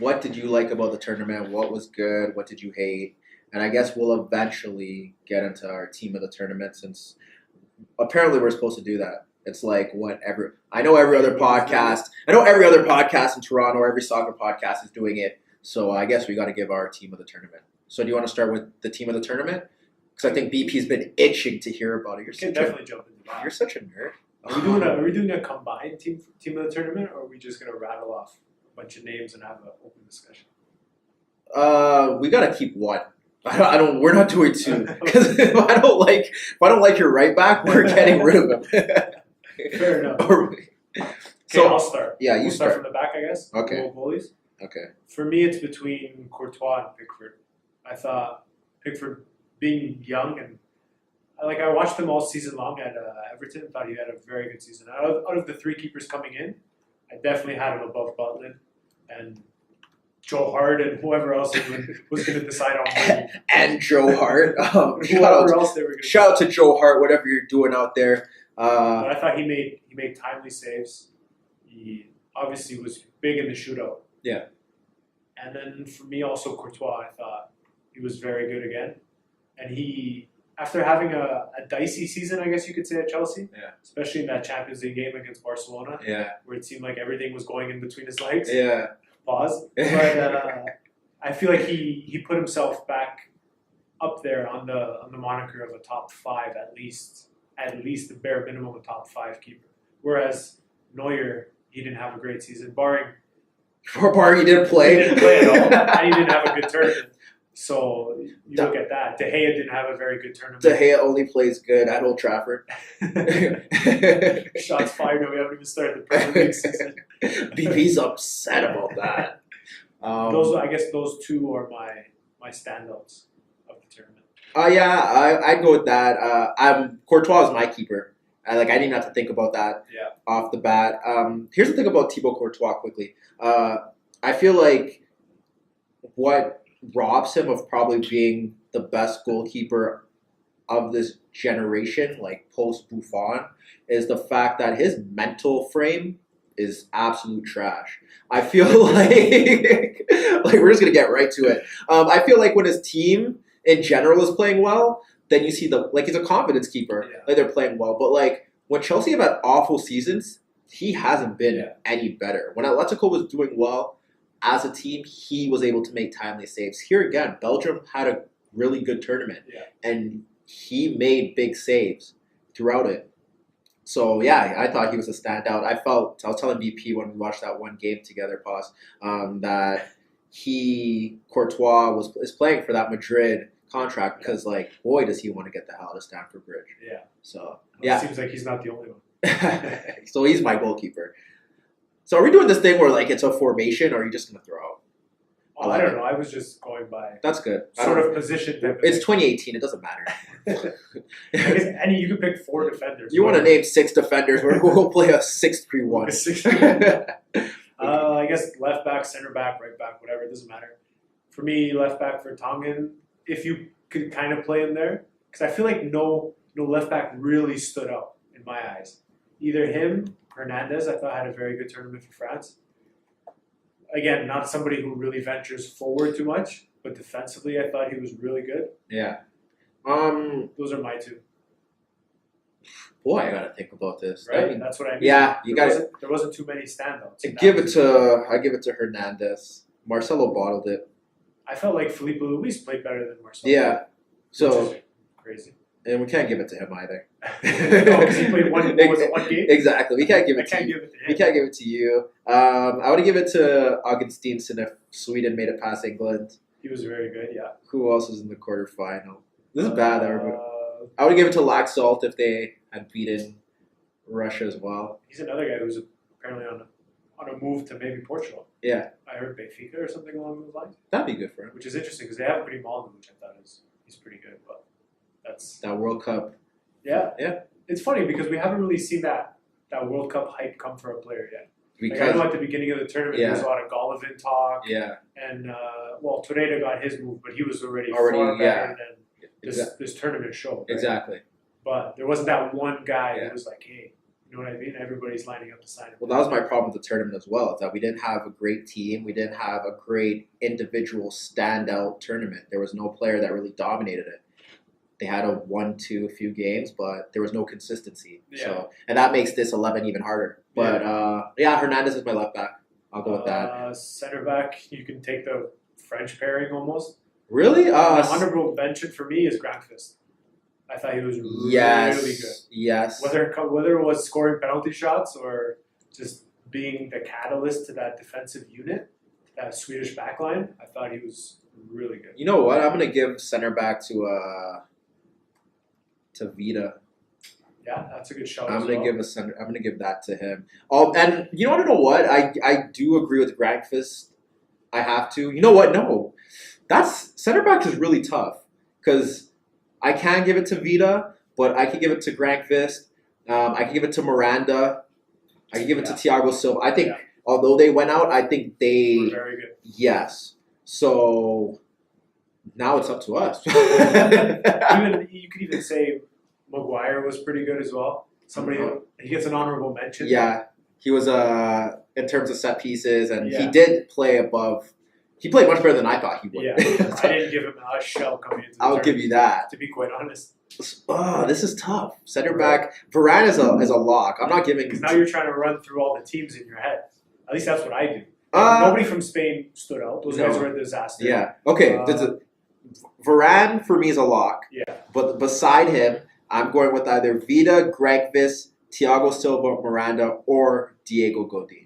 what did you like about the tournament? What was good? What did you hate? And I guess we'll eventually get into our team of the tournament since apparently we're supposed to do that. It's like I know every other podcast in Toronto, every soccer podcast is doing it. So I guess we got to give our team of the tournament. So do you want to start with the team of the tournament? Because I think BP's been itching to hear about it. Definitely jump into that. You're such a nerd. Are we doing a combined team of the tournament, or are we just gonna rattle off a bunch of names and have an open discussion? We gotta keep one. I don't. We're not doing two because if I don't like your right back, we're getting rid of him. Fair enough. So I'll start. Yeah, we'll start from the back, I guess. Okay. Goalies. Okay. For me, it's between Courtois and Pickford. I thought Pickford, being young and I watched him all season long at Everton. Thought he had a very good season. Out of the three keepers coming in, I definitely had him above Butland and Joe Hart and whoever else was going to decide on winning. And Joe Hart. Shout out to Joe Hart, whatever you're doing out there. But I thought he made timely saves. He obviously was big in the shootout. Yeah. And then for me also Courtois, I thought he was very good again. And he, after having a dicey season, I guess you could say, at Chelsea, especially in that Champions League game against Barcelona, where it seemed like everything was going in between his legs. Yeah. Pause. But I feel like he put himself back up there on the moniker of a top five, at least the bare minimum a top five keeper. Whereas Neuer, he didn't have a great season, barring he didn't play. He didn't play at all, and he didn't have a good tournament. So you look at that. De Gea didn't have a very good tournament. De Gea only plays good at Old Trafford. Shots fired, and we haven't even started the Premier League season. BP's upset about that. I guess those two are my standouts of the tournament. I'd go with that. Courtois is my keeper. I didn't have to think about that off the bat. Here's the thing about Thibaut Courtois quickly. I feel like what robs him of probably being the best goalkeeper of this generation, like post Buffon, is the fact that his mental frame is absolute trash. I feel like we're just gonna get right to it. I feel like when his team in general is playing well, then you see he's a confidence keeper. Yeah. They're playing well, but when Chelsea have had awful seasons, he hasn't been any better. When Atletico was doing well as a team, he was able to make timely saves. Here again, Belgium had a really good tournament, and he made big saves throughout it. So I thought he was a standout. I was telling BP when we watched that one game together, that Courtois is playing for that Madrid contract because boy does he want to get the hell out of Stamford Bridge. Yeah. So it seems like he's not the only one. So he's my goalkeeper. So are we doing this thing where it's a formation, or are you just gonna throw out? Oh, I don't know. I was just going by. That's good. Sort of position. It's 2018. It doesn't matter. I guess you could pick 4 defenders. You want to name 6 defenders? We'll play a 6-3-1. I guess left back, center back, right back, whatever. It doesn't matter. For me, left back for Tongan, if you could kind of play him there, because I feel like no left back really stood out in my eyes. Either him, Hernandez, I thought had a very good tournament for France. Again, not somebody who really ventures forward too much, but defensively, I thought he was really good. Yeah. Those are my 2. Boy, I gotta think about this. Right, that's what I mean. Yeah, there wasn't too many standouts. I give it to Hernandez. Marcelo bottled it. I felt like Felipe Luis played better than Marcelo. Yeah. So crazy. And we can't give it to him either. No, because he played one game. Exactly. We can't give it to you. Give it to him. We can't give it to you. I would give it to Augustinsson if Sweden made it past England. He was very good, yeah. Who else was in the quarterfinal? This is bad. I would give it to Laxalt if they had beaten Russia as well. He's another guy who's apparently on a move to maybe Portugal. Yeah. I heard Benfica or something along those lines. That'd be good for him. Which is interesting because they have Pretty Malden, which I thought he's pretty good, but that's that World Cup. Yeah. It's funny because we haven't really seen that World Cup hype come for a player yet. Because I know at the beginning of the tournament there was a lot of Golovin talk. Yeah. And Torreira got his move, but he was already far better than this tournament showed. Right? Exactly. But there wasn't that one guy who was like, hey, You know what I mean? Everybody's lining up to sign him. Well, that was my problem with the tournament as well, is that we didn't have a great team. We didn't have a great individual standout tournament. There was no player that really dominated it. They had a few games, but there was no consistency. Yeah. So, and that makes this 11 even harder. But Hernandez is my left back. I'll go with that. Center back, you can take the French pairing almost. Really? Honorable mention for me is Grankvist. I thought he was really good. Yes. Whether it was scoring penalty shots or just being the catalyst to that defensive unit, that Swedish backline, I thought he was really good. You know what? I'm gonna give center back to Vida. Yeah, that's a good shot. I'm gonna give that to him. Oh, and you want to know what? I do agree with Grankvist. I have to. You know what? No, that's center back is really tough because I can give it to Vida, but I can give it to Grankvist. I can give it to Miranda. I can give it to Thiago Silva. I think although they went out, I think they were very good. Yes. So now it's up to us. You could even say Maguire was pretty good as well. He gets an honorable mention. Yeah, he was in terms of set pieces, and he did play above. He played much better than I thought he would. Yeah, I didn't give him a shell coming into the I'll give you that. To be quite honest. Oh, this is tough. Center back. Varane is a lock. I'm not giving... Because now you're trying to run through all the teams in your head. At least that's what I do. Nobody from Spain stood out. Those guys were a disaster. Yeah. Okay. Varane, for me, is a lock. Yeah. But beside him, I'm going with either Vida, Grankvist, Thiago Silva, Miranda, or Diego Godin.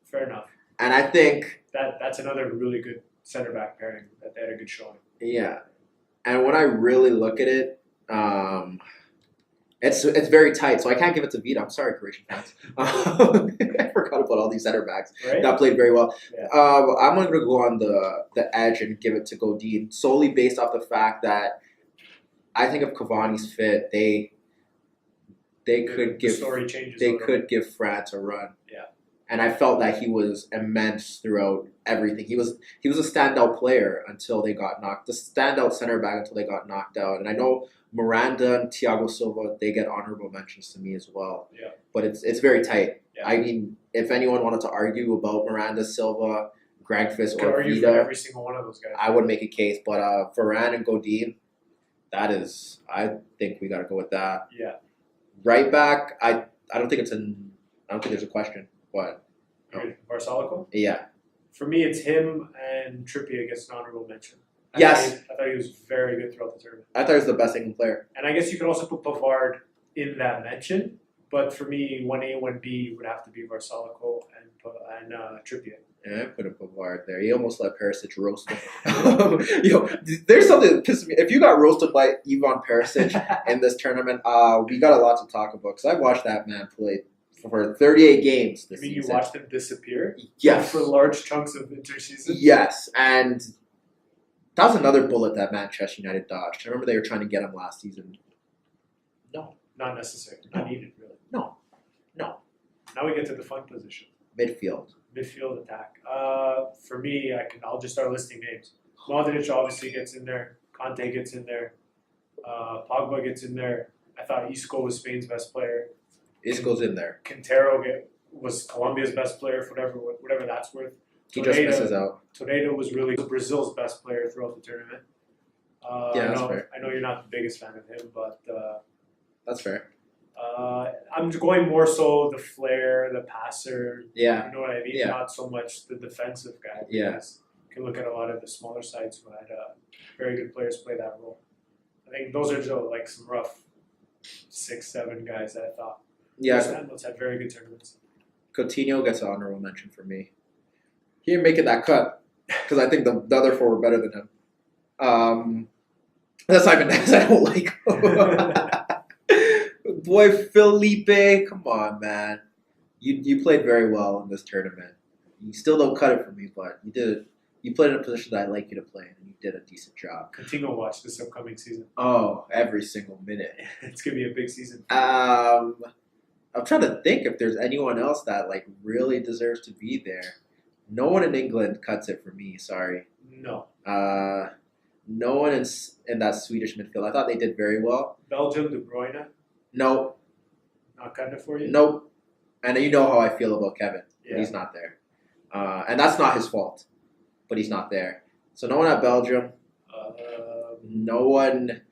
Fair enough. And I think... That's another really good center back pairing that they had a good showing. Yeah. And when I really look at it, it's very tight. So I can't give it to Vida. I'm sorry, Croatian fans. I forgot about all these center backs that played very well. Yeah. I'm going to go on the edge and give it to Godin solely based off the fact that I think if Cavani's fit, they could give France a run. Yeah. And I felt that he was immense throughout everything. He was a standout player until they got knocked. The standout center back until they got knocked out. And I know Miranda and Thiago Silva, they get honorable mentions to me as well. Yeah. But it's very tight. Yeah. I mean, if anyone wanted to argue about Miranda, Silva, Grankvist, or argue Vida, for every single one of those guys. I would make a case. But Varane and Godin, I think we got to go with that. Yeah. Right back, I don't think there's a question. What? Barsalico? Yeah. For me, it's him and Trippier gets an honorable mention. I thought he was very good throughout the tournament. I thought he was the best England player. And I guess you could also put Pavard in that mention, but for me, 1A, 1B would have to be Barsalico and Trippier. Yeah, I put a Pavard there. He almost let Perisic roast him. There's something that pisses me. If you got roasted by Ivan Perisic in this tournament, we got a lot to talk about because I've watched that man play for 38 games this season. You watched him disappear? Yes. For large chunks of interseason? Yes, and that was another bullet that Manchester United dodged. I remember they were trying to get him last season. No. Not necessary. Not needed, really. No. Now we get to the fun position. Midfield attack. For me, I'll just start listing names. Modric obviously gets in there. Conte gets in there. Pogba gets in there. I thought Isco was Spain's best player. Isco's in there. Quintero was Colombia's best player for whatever that's worth. He just misses out. Torreira was really Brazil's best player throughout the tournament. That's fair. I know you're not the biggest fan of him, but that's fair. I'm going more so the flair, the passer. Yeah. You know what I mean? Yeah. Not so much the defensive guy. Yeah. You can look at a lot of the smaller sides who had very good players play that role. I think those are just some rough 6-7 guys that I thought. Yeah. Those had very good tournaments. Coutinho gets an honorable mention for me. He didn't make it that cut because I think the other four were better than him. That's not even nice. I don't like him. Boy, Felipe, come on, man. You played very well in this tournament. You still don't cut it for me, but you did it. You played in a position that I like you to play, and you did a decent job. Coutinho watch this upcoming season. Oh, every single minute. It's gonna be a big season. I'm trying to think if there's anyone else that really deserves to be there. No one in England cuts it for me. Sorry. No. No one in that Swedish midfield. I thought they did very well. Belgium, De Bruyne. No. Not cutting it for you? Nope. And you know how I feel about Kevin. Yeah. He's not there. And that's not his fault. But he's not there. So no one at Belgium. No one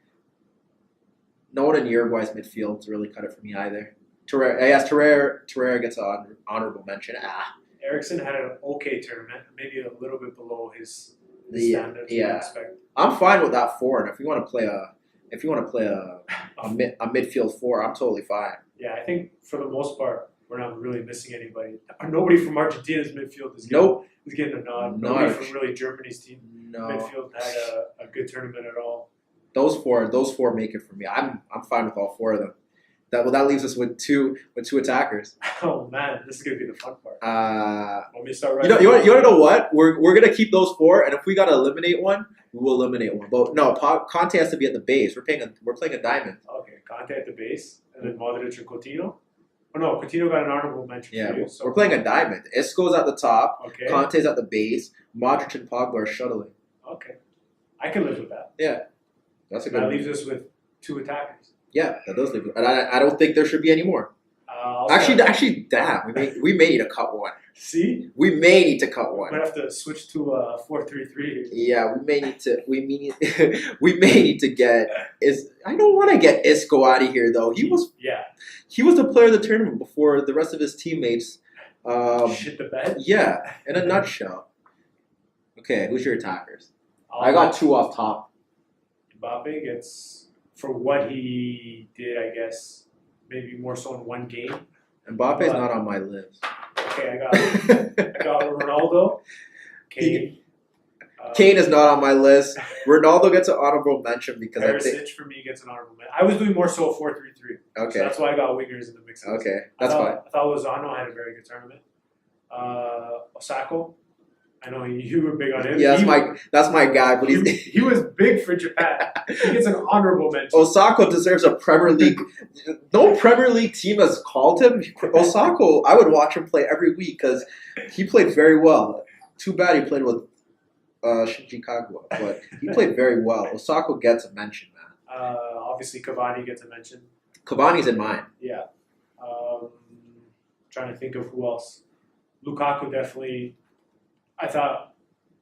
in Uruguay's midfield really cut it for me either. Terrera gets an honorable mention. Eriksson had an okay tournament, maybe a little bit below his standards. Yeah. I'm fine with that 4, and if you want to play a midfield 4, I'm totally fine. Yeah, I think for the most part we're not really missing anybody. Nobody from Argentina's midfield is getting a nod. Nobody from really Germany's team midfield had a good tournament at all. Those four make it for me. I'm fine with all 4 of them. That leaves us with two attackers. Oh man, this is gonna be the fun part. Want me to start? You want to know what? We're gonna keep those 4, and if we gotta eliminate one, we will eliminate one. But no, Conte has to be at the base. We're playing a diamond. Okay, Conte at the base, and then Modric and Coutinho. Oh no, Coutinho got an honorable mention. Yeah, for you, so. we're playing a diamond. Isco's at the top. Okay. Conte's at the base. Modric and Pogba are shuttling. Okay, I can live with that. Yeah, that's a good. That leaves us with 2 attackers. Yeah, that does leave. And I don't think there should be any more. Actually, damn, we may need to cut one. See, we may need to cut one. We might have to switch to 4-3-3. Yeah, we may need to. We may need to get. I don't want to get Isco out of here though. He was the player of the tournament before the rest of his teammates. Shit the bed. Yeah, in a nutshell. Okay, who's your attackers? I got 2 off top. Mbappe gets. For what he did, I guess, maybe more so in one game. Mbappe's not on my list. Okay, I got Ronaldo. Kane. Kane is not on my list. Ronaldo gets an honorable mention because Perisic for me gets an honorable mention. I was doing more so 4-3-3. Okay. So that's why I got wingers in the mix. Okay, that's fine. I thought Lozano had a very good tournament. Osako. I know you were big on him. Yeah, that's my guy. But he was big for Japan. He gets an honorable mention. Osako deserves a Premier League. No Premier League team has called him. Osako, I would watch him play every week because he played very well. Too bad he played with Shinji Kagawa, but he played very well. Osako gets a mention, man. Obviously, Cavani gets a mention. Cavani's in mine. Yeah. Trying to think of who else. Lukaku definitely. I thought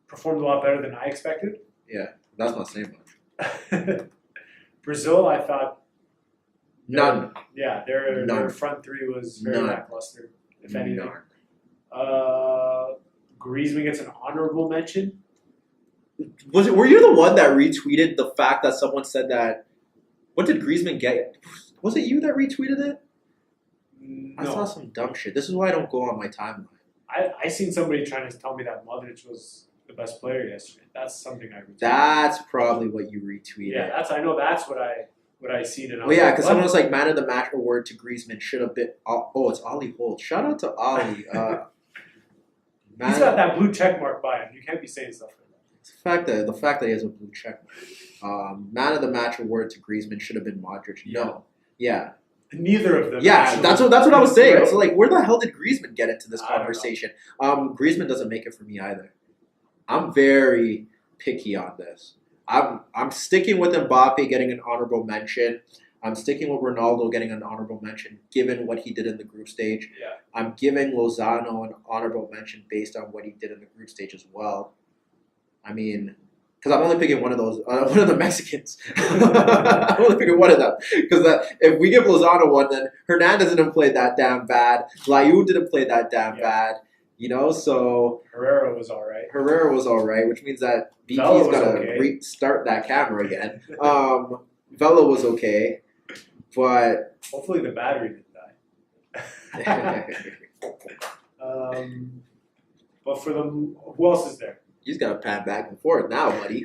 performed a lot better than I expected. Yeah, that's not saying much. Brazil, I thought none. Yeah, their front 3 was very lackluster, if anything. Griezmann gets an honorable mention. Were you the one that retweeted the fact that someone said that? What did Griezmann get? Was it you that retweeted it? No. I saw some dumb shit. This is why I don't go on my timeline. I seen somebody trying to tell me that Modric was the best player yesterday. That's something I retweeted. That's probably what you retweeted. Yeah, I know that's what I seen. Well, yeah, because someone was like, man of the match award to Griezmann should have been. Oh, it's Ollie Holt. Shout out to Ollie. He's got that blue check mark by him. You can't be saying stuff like that. The fact that he has a blue check mark. Man of the match award to Griezmann should have been Modric. Yeah. No. Yeah. Neither of them. Yeah, that's what I was saying. Right. I was like, where the hell did Griezmann get into this conversation? Griezmann doesn't make it for me either. I'm very picky on this. I'm sticking with Mbappe getting an honorable mention. I'm sticking with Ronaldo getting an honorable mention given what he did in the group stage. Yeah. I'm giving Lozano an honorable mention based on what he did in the group stage as well. I mean, because I'm only picking one of those, one of the Mexicans. I'm only picking one of them. Because if we give Lozano one, then Hernandez didn't play that damn bad. Layu didn't play that damn bad. You know, so... Herrera was all right. Which means that BP's got to restart that camera again. Vela was okay, but... Hopefully the battery didn't die. But for them, who else is there? You just got to pan back and forth now, buddy.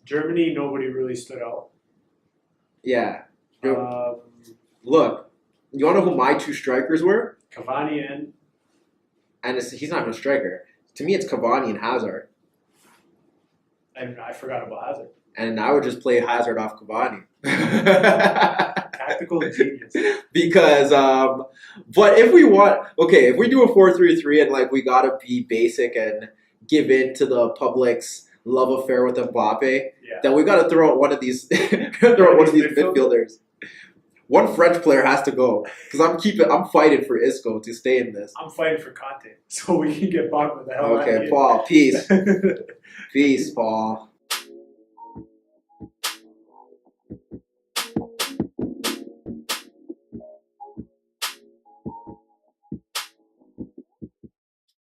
Germany, nobody really stood out. Yeah. Look. You want to know who my 2 strikers were? Cavani and he's not even a striker. To me, it's Cavani and Hazard. And I forgot about Hazard. And I would just play Hazard off Cavani. Tactical genius. Because, but if we do a 4-3-3 and like we gotta be basic and give in to the public's love affair with Mbappe, Yeah. then we got to throw out one of these midfielders. One French player has to go because I'm fighting for Isco to stay in this. I'm fighting for Conte, so we can get Pogba the hell out of Okay, here. Paul, peace. Peace, Paul.